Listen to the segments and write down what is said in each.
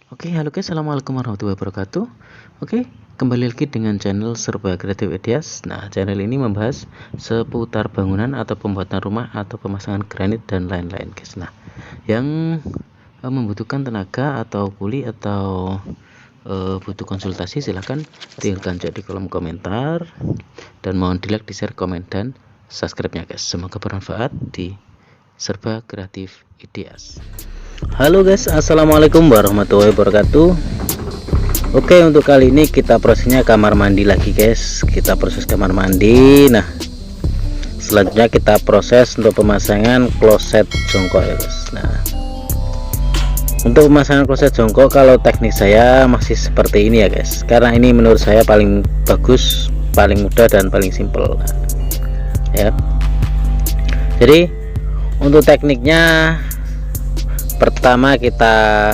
Oke, halo guys, assalamualaikum warahmatullahi wabarakatuh. Oke, kembali lagi dengan channel Serba Kreatif Ideas. Nah, channel ini membahas seputar bangunan atau pembuatan rumah atau pemasangan granit dan lain-lain, guys. Nah, yang membutuhkan tenaga atau kuli atau butuh konsultasi, silahkan tinggalkan chat di kolom komentar dan mohon di like, di share, komen dan subscribe-nya, guys. Semoga bermanfaat di Serba Kreatif Ideas. Halo guys, assalamualaikum warahmatullahi wabarakatuh. Oke, untuk kali ini kita prosesnya kamar mandi lagi, guys. Kita proses kamar mandi. Nah, selanjutnya kita proses untuk pemasangan kloset jongkok ya, guys. Nah, untuk pemasangan kloset jongkok, kalau teknik saya masih seperti ini ya, guys. Karena ini menurut saya paling bagus, paling mudah dan paling simpel. Nah, ya. Jadi untuk tekniknya, pertama kita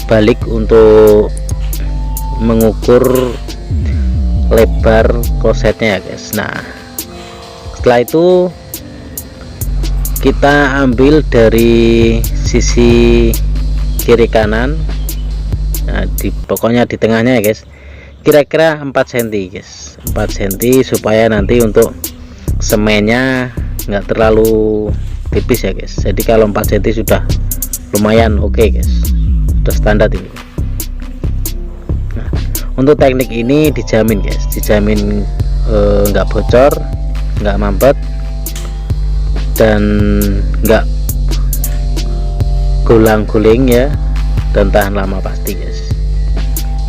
balik untuk mengukur lebar klosetnya ya, guys. Nah, setelah itu kita ambil dari sisi kiri kanan. Nah, pokoknya di tengahnya ya, guys. Kira-kira 4 cm, guys. 4 cm supaya nanti untuk semennya nggak terlalu tipis ya, guys. Jadi kalau 4 cm sudah lumayan oke, guys, sudah standar ini. Nah, untuk teknik ini dijamin, guys, dijamin nggak bocor, nggak mampet, dan nggak gulang-guling ya, dan tahan lama pasti, guys.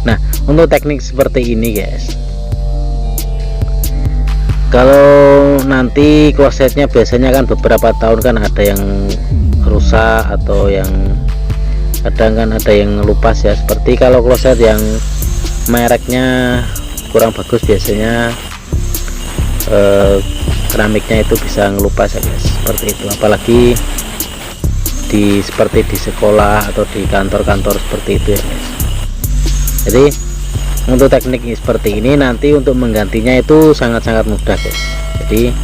Nah, untuk teknik seperti ini, guys, kalau nanti klosetnya biasanya kan beberapa tahun kan ada yang rusak atau yang kadang kan ada yang ngelupas ya. Seperti kalau kloset yang mereknya kurang bagus, biasanya keramiknya itu bisa ngelupas ya, guys. Seperti itu, apalagi seperti di sekolah atau di kantor-kantor seperti itu ya, guys. Jadi untuk teknik seperti ini nanti untuk menggantinya itu sangat-sangat mudah, guys. Jadi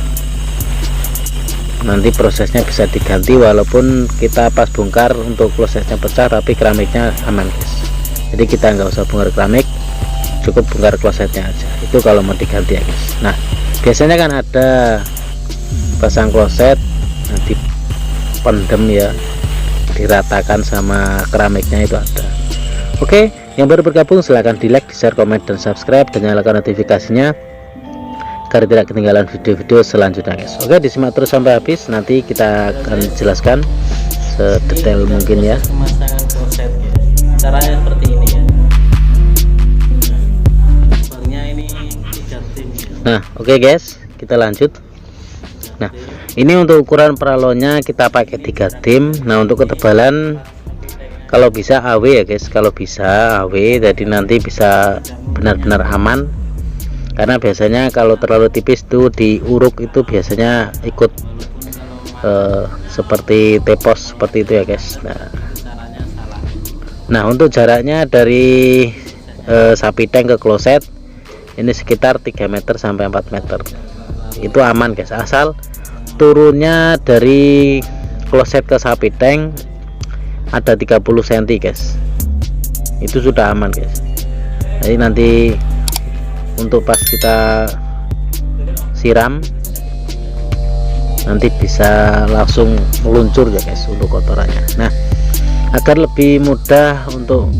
nanti prosesnya bisa diganti walaupun kita pas bongkar untuk klosetnya pecah tapi keramiknya aman, guys. Jadi kita nggak usah bongkar keramik, cukup bongkar klosetnya aja. Itu kalau mau diganti ya, guys. Nah, biasanya kan ada pasang kloset nanti pendem ya, diratakan sama keramiknya itu ada. Oke, yang baru bergabung silahkan di like, di share, komen, dan subscribe, dan nyalakan notifikasinya agar tidak ketinggalan video-video selanjutnya, guys. Oke, disimak terus sampai habis, nanti kita akan jelaskan sedetail mungkin ya. Pemasangan kloset, caranya seperti ini ya. Barunya ini 3 tim ya. Nah, oke, guys, kita lanjut. Nah, ini untuk ukuran peralonnya kita pakai 3 tim. Nah, untuk ketebalan kalau bisa AW ya, guys. Kalau bisa AW, jadi nanti bisa benar-benar aman. Karena biasanya kalau terlalu tipis tuh diuruk itu biasanya ikut seperti tepos seperti itu ya, guys. Nah, untuk jaraknya dari sapi tank ke kloset ini sekitar 3 meter sampai 4 meter. Itu aman, guys. Asal turunnya dari kloset ke sapi tank ada 30 cm, guys. Itu sudah aman, guys. Jadi nanti untuk pas kita siram nanti bisa langsung meluncur ya, guys, untuk kotorannya. Nah, agar lebih mudah untuk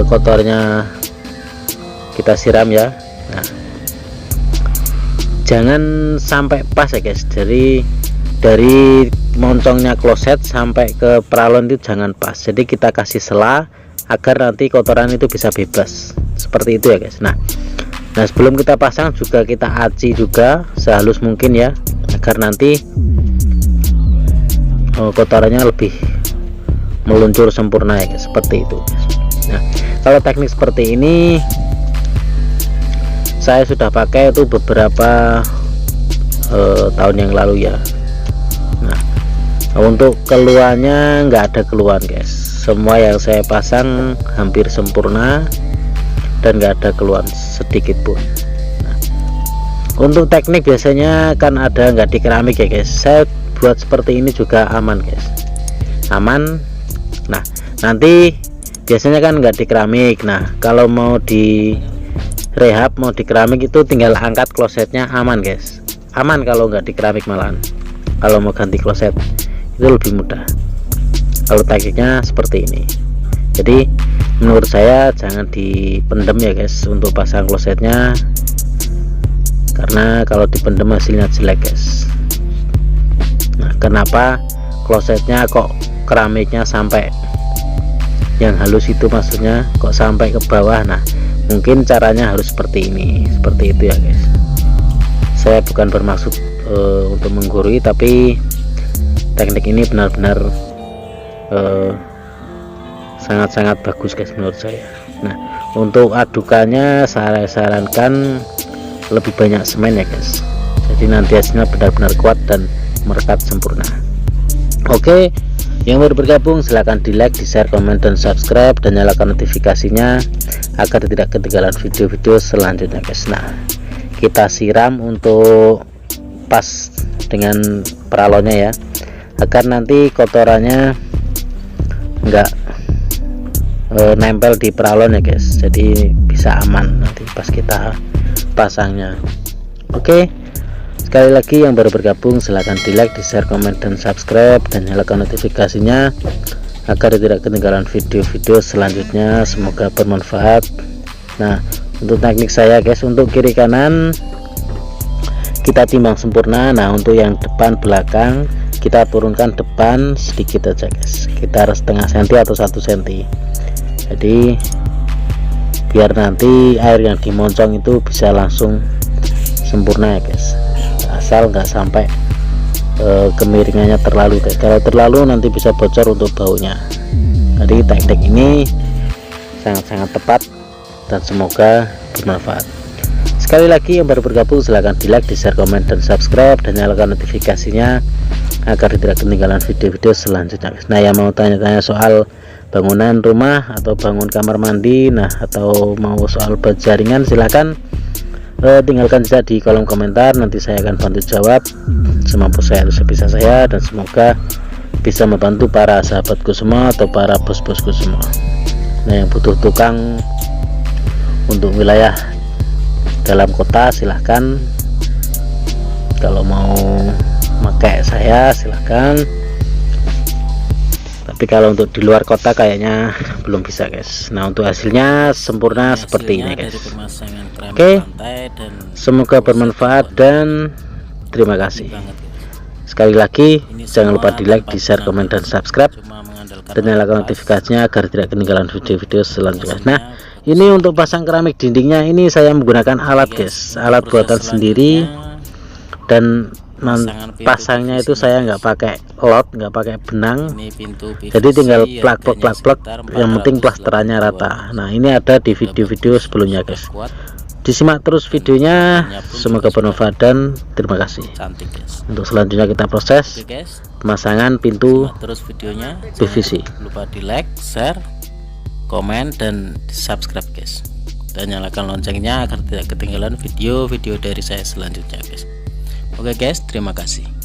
kotornya kita siram ya. Nah, jangan sampai pas ya, guys. Jadi dari moncongnya kloset sampai ke peralon itu jangan pas, jadi kita kasih sela agar nanti kotoran itu bisa bebas seperti itu ya, guys. Nah, sebelum kita pasang juga kita aci juga sehalus mungkin ya, agar nanti kotorannya lebih meluncur sempurna ya, guys. Seperti itu, guys. Nah, kalau teknik seperti ini saya sudah pakai itu beberapa tahun yang lalu ya. Nah, untuk keluarnya nggak ada keluhan, guys. Semua yang saya pasang hampir sempurna dan nggak ada keluhan sedikit pun. Nah, untuk teknik biasanya kan ada nggak di keramik ya, guys. Saya buat seperti ini juga aman, guys. Aman Nanti biasanya kan nggak di keramik. Nah kalau mau di rehab, mau di keramik itu tinggal angkat klosetnya, aman guys, aman kalau nggak di keramik. Malahan kalau mau ganti kloset itu lebih mudah kalau tekniknya seperti ini. Jadi menurut saya jangan dipendem ya guys untuk pasang klosetnya, karena kalau dipendem hasilnya jelek guys. Nah kenapa klosetnya kok keramiknya sampai yang halus itu, maksudnya kok sampai ke bawah? Nah mungkin caranya harus seperti ini, seperti itu ya guys. Saya bukan bermaksud untuk menggurui, tapi teknik ini benar-benar sangat-sangat bagus guys menurut saya. Nah untuk adukannya saya sarankan lebih banyak semen ya guys, jadi nanti hasilnya benar-benar kuat dan merekat sempurna. Oke, yang baru bergabung silahkan di like, di share, komen, dan subscribe, dan nyalakan notifikasinya agar tidak ketinggalan video-video selanjutnya guys. Nah kita siram untuk pas dengan peralonnya ya, agar nanti kotorannya enggak nempel di peralon ya guys, jadi bisa aman nanti pas kita pasangnya. Oke, sekali lagi yang baru bergabung silahkan di like, di share, komen, dan subscribe, dan nyalakan notifikasinya agar tidak ketinggalan video-video selanjutnya. Semoga bermanfaat. Nah untuk teknik saya guys, untuk kiri kanan kita timbang sempurna. Nah untuk yang depan belakang kita turunkan depan sedikit aja guys, sekitar setengah senti atau 1 senti, jadi biar nanti air yang dimoncong itu bisa langsung sempurna ya guys, asal nggak sampai kemiringannya terlalu guys. Kalau terlalu nanti bisa bocor untuk baunya. Jadi teknik ini sangat-sangat tepat dan semoga bermanfaat. Sekali lagi yang baru bergabung silahkan di like, di share, komen, dan subscribe, dan nyalakan notifikasinya agar tidak ketinggalan video-video selanjutnya. Nah yang mau tanya-tanya soal bangunan rumah atau bangun kamar mandi, nah atau mau soal jaringan, silahkan tinggalkan saja di kolom komentar, nanti saya akan bantu jawab semampu saya, sebisa saya, dan semoga bisa membantu para sahabatku semua atau para bos-bosku semua. Nah yang butuh tukang untuk wilayah dalam kota silahkan, kalau mau pakai saya silahkan, tapi kalau untuk di luar kota kayaknya belum bisa guys. Nah untuk hasilnya sempurna seperti ini guys. Oke, semoga bermanfaat dan terima kasih. Sekali lagi jangan lupa di like, di share, komen, dan subscribe, dan nyalakan notifikasinya agar tidak ketinggalan video-video selanjutnya. Nah ini untuk pasang keramik dindingnya, ini saya menggunakan alat guys, alat buatan sendiri, dan pasangnya itu saya nggak pakai lot, nggak pakai benang, jadi tinggal plak, yang penting plasterannya rata. Nah ini ada di video-video sebelumnya guys, disimak terus videonya, semoga bermanfaat dan terima kasih. Untuk selanjutnya kita proses pemasangan pintu PVC. Lupa di like, share, komen, dan subscribe guys, dan nyalakan loncengnya agar tidak ketinggalan video-video dari saya selanjutnya guys. Oke guys, terima kasih.